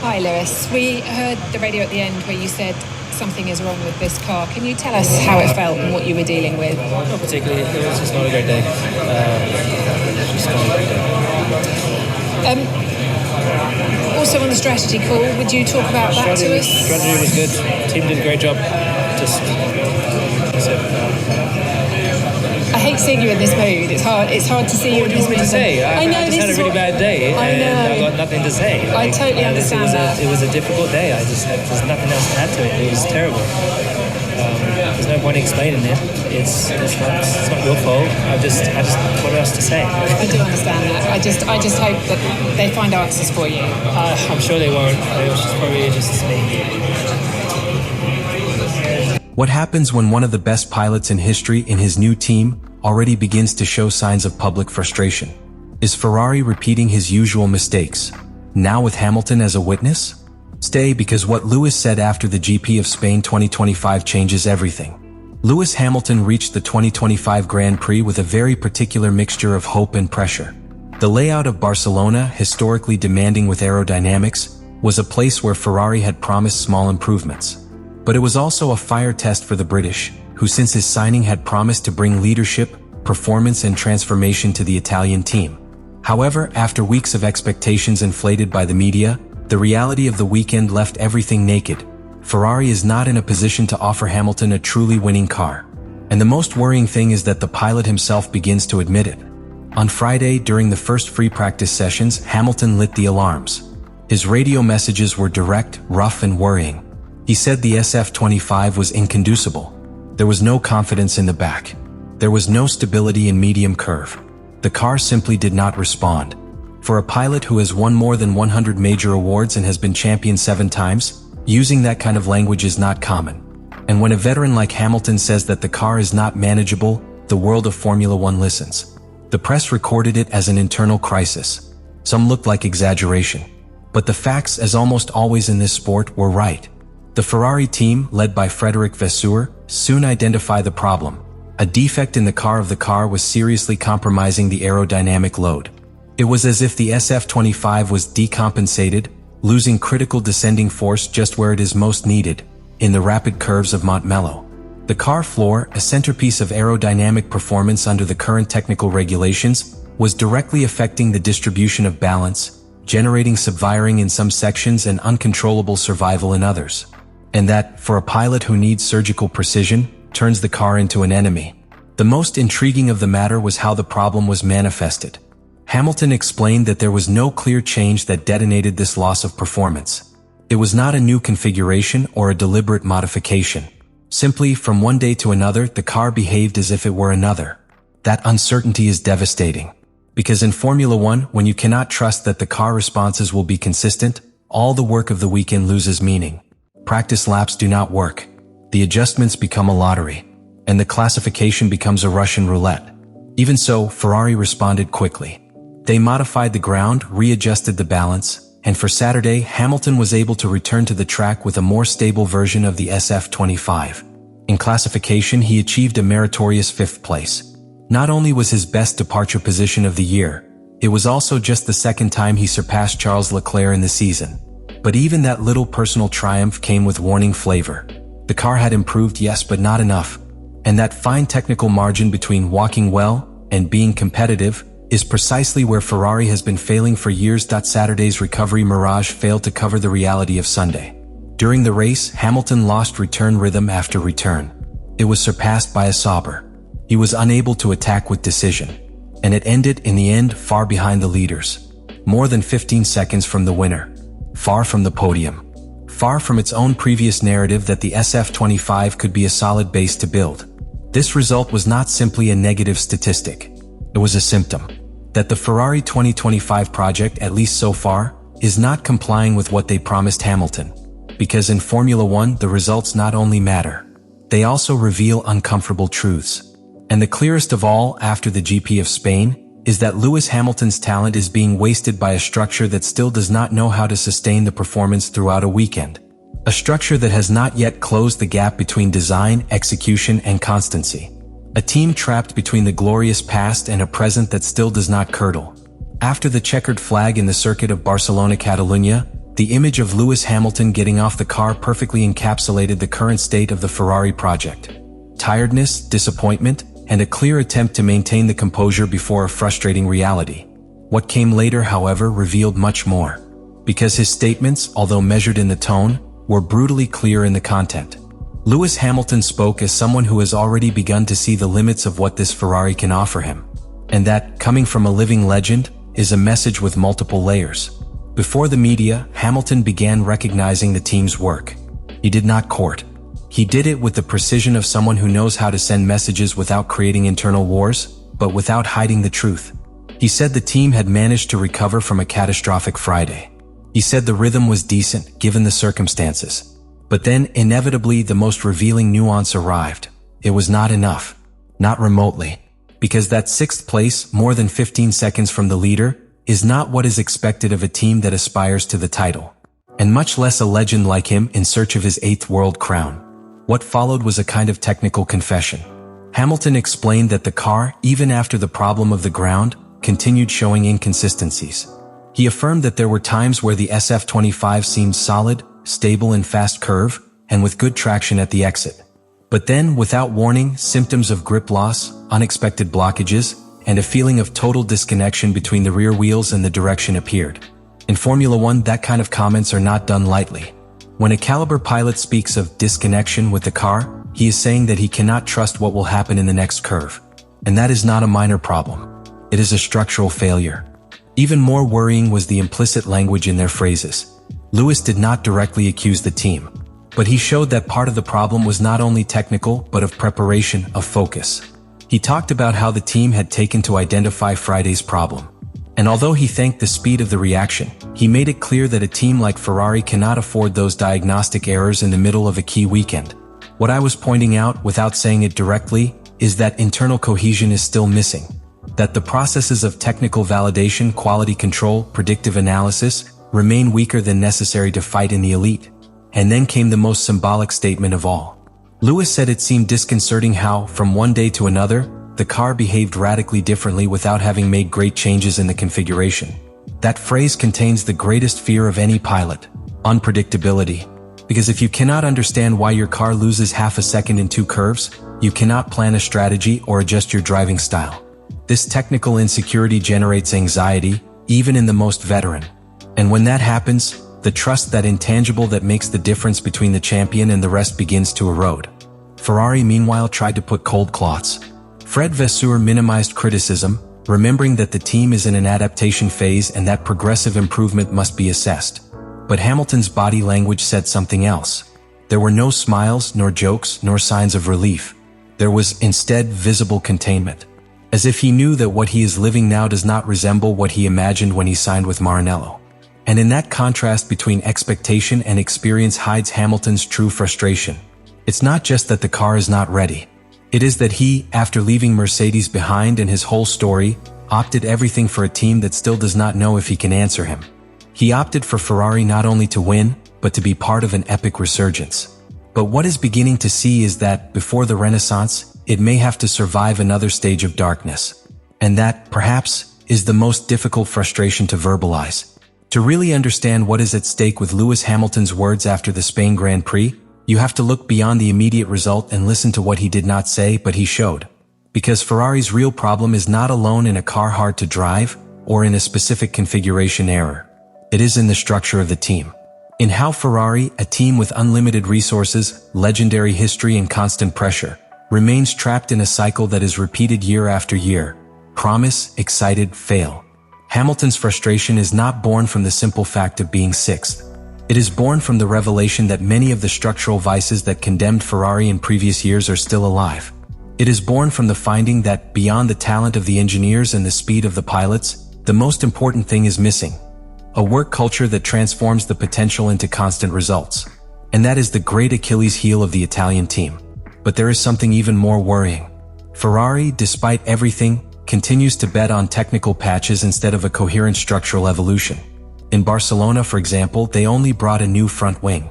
Hi Lewis, we heard the radio at the end where you said something is wrong with this car. Can you tell us how it felt and what you were dealing with? Not particularly, it was just not a great day. Also on the strategy call, would you talk about that to us? Strategy was good, the team did a great job. That's it. I hate seeing you in this mood. It's hard to see you in this mood. What do you want me to say? I know just had a really bad day, and I've got nothing to say. I totally understand that. It was a difficult day. There's nothing else to add to it. It was terrible. There's no point in explaining it. It's not your fault. I just what else to say? I do understand that. I just hope that they find answers for you. I'm sure they won't. It's probably just me. What happens when one of the best pilots in history in his new team already begins to show signs of public frustration? Is Ferrari repeating his usual mistakes, now with Hamilton as a witness? Stay, because what Lewis said after the GP of Spain 2025 changes everything. Lewis Hamilton reached the 2025 Grand Prix with a very particular mixture of hope and pressure. The layout of Barcelona, historically demanding with aerodynamics, was a place where Ferrari had promised small improvements. But it was also a fire test for the British, who since his signing had promised to bring leadership, performance and transformation to the Italian team. However, after weeks of expectations inflated by the media, the reality of the weekend left everything naked. Ferrari is not in a position to offer Hamilton a truly winning car. And the most worrying thing is that the pilot himself begins to admit it. On Friday, during the first free practice sessions, Hamilton lit the alarms. His radio messages were direct, rough and worrying. He said the SF-25 was inconducible. There was no confidence in the back. There was no stability in medium curve. The car simply did not respond. For a pilot who has won more than 100 major awards and has been champion 7 times, using that kind of language is not common. And when a veteran like Hamilton says that the car is not manageable, the world of Formula One listens. The press recorded it as an internal crisis. Some looked like exaggeration. But the facts, as almost always in this sport, were right. The Ferrari team, led by Frédéric Vasseur, soon identified the problem. A defect in the car was seriously compromising the aerodynamic load. It was as if the SF-25 was decompensated, losing critical descending force just where it is most needed, in the rapid curves of Montmello. The car floor, a centerpiece of aerodynamic performance under the current technical regulations, was directly affecting the distribution of balance, generating subwiring in some sections and uncontrollable survival in others. And that, for a pilot who needs surgical precision, turns the car into an enemy. The most intriguing of the matter was how the problem was manifested. Hamilton explained that there was no clear change that detonated this loss of performance. It was not a new configuration or a deliberate modification. Simply, from one day to another, the car behaved as if it were another. That uncertainty is devastating. Because in Formula One, when you cannot trust that the car responses will be consistent, all the work of the weekend loses meaning. Practice laps do not work. The adjustments become a lottery. And the classification becomes a Russian roulette. Even so, Ferrari responded quickly. They modified the ground, readjusted the balance, and for Saturday, Hamilton was able to return to the track with a more stable version of the SF-25. In classification, he achieved a meritorious 5th place. Not only was his best departure position of the year, it was also just the second time he surpassed Charles Leclerc in the season. But even that little personal triumph came with warning flavor. The car had improved, yes, but not enough. And that fine technical margin between walking well and being competitive is precisely where Ferrari has been failing for years. Saturday's recovery mirage failed to cover the reality of Sunday. During the race, Hamilton lost return rhythm after return. It was surpassed by a Sauber. He was unable to attack with decision. And it ended, in the end, far behind the leaders. More than 15 seconds from the winner. Far from the podium. Far from its own previous narrative that the SF-25 could be a solid base to build. This result was not simply a negative statistic. It was a symptom that the Ferrari 2025 project, at least so far, is not complying with what they promised Hamilton. Because in Formula One, the results not only matter, they also reveal uncomfortable truths. And the clearest of all, after the GP of Spain, is that Lewis Hamilton's talent is being wasted by a structure that still does not know how to sustain the performance throughout a weekend. A structure that has not yet closed the gap between design, execution, and constancy. A team trapped between the glorious past and a present that still does not curdle. After the checkered flag in the Circuit of Barcelona-Catalunya, The image of Lewis Hamilton getting off the car perfectly encapsulated the current state of the Ferrari project. Tiredness, disappointment, and a clear attempt to maintain the composure before a frustrating reality. What came later, however, revealed much more. Because his statements, although measured in the tone, were brutally clear in the content. Lewis Hamilton spoke as someone who has already begun to see the limits of what this Ferrari can offer him. And that, coming from a living legend, is a message with multiple layers. Before the media, Hamilton began recognizing the team's work. He did not court. He did it with the precision of someone who knows how to send messages without creating internal wars, but without hiding the truth. He said the team had managed to recover from a catastrophic Friday. He said the rhythm was decent, given the circumstances. But then, inevitably, the most revealing nuance arrived. It was not enough. Not remotely. Because that sixth place, more than 15 seconds from the leader, is not what is expected of a team that aspires to the title. And much less a legend like him in search of his 8th world crown. What followed was a kind of technical confession. Hamilton explained that the car, even after the problem of the ground, continued showing inconsistencies. He affirmed that there were times where the SF-25 seemed solid, stable in fast curve, and with good traction at the exit. But then, without warning, symptoms of grip loss, unexpected blockages, and a feeling of total disconnection between the rear wheels and the direction appeared. In Formula One, that kind of comments are not done lightly. When a caliber pilot speaks of disconnection with the car, he is saying that he cannot trust what will happen in the next curve. And that is not a minor problem. It is a structural failure. Even more worrying was the implicit language in their phrases. Lewis did not directly accuse the team, but he showed that part of the problem was not only technical, but of preparation, of focus. He talked about how the team had taken to identify Friday's problem. And although he thanked the speed of the reaction, he made it clear that a team like Ferrari cannot afford those diagnostic errors in the middle of a key weekend. What I was pointing out, without saying it directly, is that internal cohesion is still missing. That the processes of technical validation, quality control, predictive analysis, remain weaker than necessary to fight in the elite. And then came the most symbolic statement of all. Lewis said it seemed disconcerting how, from one day to another, the car behaved radically differently without having made great changes in the configuration. That phrase contains the greatest fear of any pilot: unpredictability. Because if you cannot understand why your car loses half a second in 2 curves, you cannot plan a strategy or adjust your driving style. This technical insecurity generates anxiety, even in the most veteran. And when that happens, the trust, that intangible that makes the difference between the champion and the rest, begins to erode. Ferrari meanwhile tried to put cold cloths. Fred Vasseur minimized criticism, remembering that the team is in an adaptation phase and that progressive improvement must be assessed. But Hamilton's body language said something else. There were no smiles, nor jokes, nor signs of relief. There was instead visible containment. As if he knew that what he is living now does not resemble what he imagined when he signed with Maranello. And in that contrast between expectation and experience hides Hamilton's true frustration. It's not just that the car is not ready. It is that he, after leaving Mercedes behind and his whole story, opted everything for a team that still does not know if he can answer him. He opted for Ferrari not only to win, but to be part of an epic resurgence. But what is beginning to see is that, before the Renaissance, it may have to survive another stage of darkness. And that, perhaps, is the most difficult frustration to verbalize. To really understand what is at stake with Lewis Hamilton's words after the Spain Grand Prix, you have to look beyond the immediate result and listen to what he did not say but he showed. Because Ferrari's real problem is not alone in a car hard to drive, or in a specific configuration error. It is in the structure of the team. In how Ferrari, a team with unlimited resources, legendary history and constant pressure, remains trapped in a cycle that is repeated year after year. Promise, excited, fail. Hamilton's frustration is not born from the simple fact of being 6th. It is born from the revelation that many of the structural vices that condemned Ferrari in previous years are still alive. It is born from the finding that, beyond the talent of the engineers and the speed of the pilots, the most important thing is missing. A work culture that transforms the potential into constant results. And that is the great Achilles heel of the Italian team. But there is something even more worrying. Ferrari, despite everything, continues to bet on technical patches instead of a coherent structural evolution. In Barcelona, for example, they only brought a new front wing.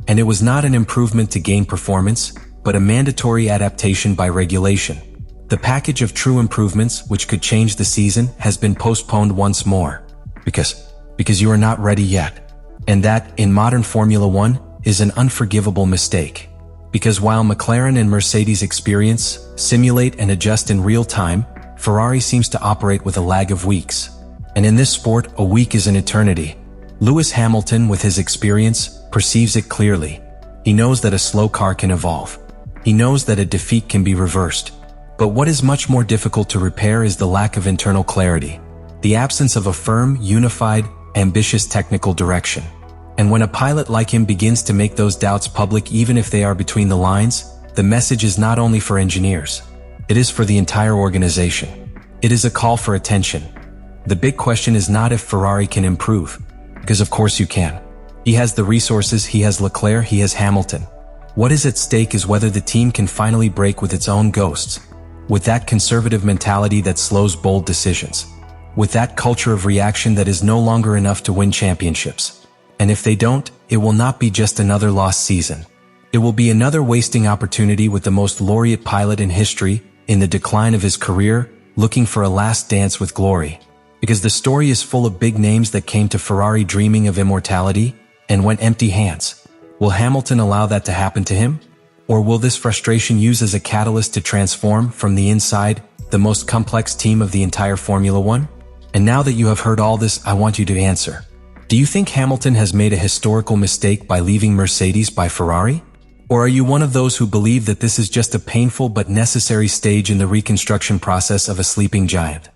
And it was not an improvement to gain performance, but a mandatory adaptation by regulation. The package of true improvements, which could change the season, has been postponed once more. Because you are not ready yet. And that, in modern Formula One, is an unforgivable mistake. Because while McLaren and Mercedes experience, simulate and adjust in real time, Ferrari seems to operate with a lag of weeks. And in this sport, a week is an eternity. Lewis Hamilton, with his experience, perceives it clearly. He knows that a slow car can evolve. He knows that a defeat can be reversed. But what is much more difficult to repair is the lack of internal clarity. The absence of a firm, unified, ambitious technical direction. And when a pilot like him begins to make those doubts public, even if they are between the lines, the message is not only for engineers. It is for the entire organization. It is a call for attention. The big question is not if Ferrari can improve, because of course you can. He has the resources, he has Leclerc, he has Hamilton. What is at stake is whether the team can finally break with its own ghosts, with that conservative mentality that slows bold decisions, with that culture of reaction that is no longer enough to win championships. And if they don't, it will not be just another lost season. It will be another wasting opportunity with the most laureate pilot in history, in the decline of his career, looking for a last dance with glory. Because the story is full of big names that came to Ferrari dreaming of immortality and went empty hands. Will Hamilton allow that to happen to him? Or will this frustration use as a catalyst to transform, from the inside, the most complex team of the entire Formula One? And now that you have heard all this, I want you to answer. Do you think Hamilton has made a historical mistake by leaving Mercedes by Ferrari? Or are you one of those who believe that this is just a painful but necessary stage in the reconstruction process of a sleeping giant?